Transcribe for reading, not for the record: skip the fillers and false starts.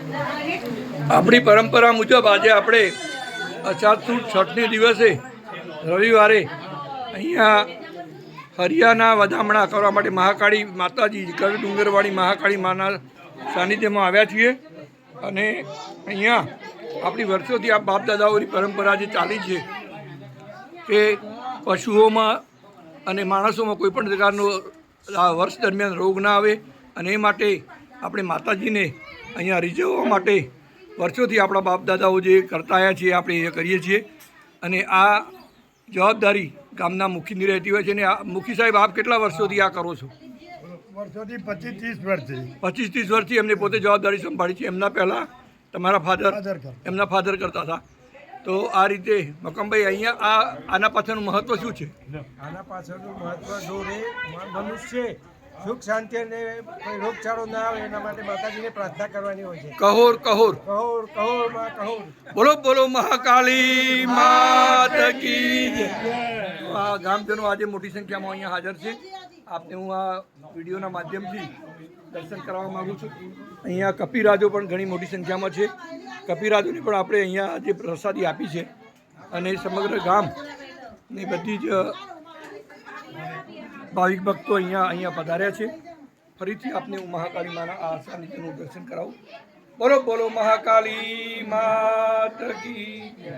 આપણી પરંપરા મુજબ આજે આપણે અષાઢ છઠને દિવસે રવિવારે અહીંયા હરિયાના વધામણા કરવા માટે મહાકાળી માતાજી ગઢ ડુંગરવાળી મહાકાળી માના સાનિધ્યમાં આવ્યા છીએ અને અહીંયા આપણી વર્ષોથી આ બાપ દાદાઓની પરંપરા જે ચાલી છે કે પશુઓમાં અને માણસોમાં કોઈપણ પ્રકારનો વર્ષ દરમિયાન રોગ ના આવે અને એ માટે આપણે માતાજીને અહીંયા રીઝવવા માટે વર્ષોથી આપણા બાપ દાદાઓ જે કરતા આવ્યા છીએ આપણે એ કરીએ છીએ અને આ જવાબદારી ગામના મુખીની રહેતી હોય છે અને મુખી સાહેબ આપ કેટલા વર્ષોથી આ કરો છો? વર્ષોથી 25-30 વર્ષથી 25-30 વર્ષથી એમને પોતે જવાબદારી સંભાળી છે. એમના પહેલાં તમારા એમના ફાધર કરતા હતા. તો આ રીતે મકમભાઈ અહીંયા આના પાછળનું મહત્વ શું છે? આના પાછળનું મહત્વ જોડે મનુષ્ય સુખ શાંતિ અને કોઈ રોગચાળો ના આવે એના માટે માતાજીને પ્રાર્થના કરવાની હોય છે. કહોર કહોર કહોર કહોર માં કહોર, બોલો બોલો મહાકાળી માત કી જય. આ ગામજનો આજે મોટી સંખ્યામાં અહીંયા હાજર છે. આપને હું આ વિડીયોના માધ્યમથી દર્શન કરાવવા માગું છું. અહીંયા કપિરાજો પણ ઘણી મોટી સંખ્યામાં છે. કપિરાજોને પણ આપણે અહીંયા આજે પ્રસાદી આપી છે અને સમગ્ર ગામની બધી જ ભાવિક ભક્તો અહીંયા પધાર્યા છે. ફરીથી આપને હું મહાકાળી માના આ સાનિધ્યનું દર્શન કરાવું. બોલો બોલો મહાકાળી માત કી જય.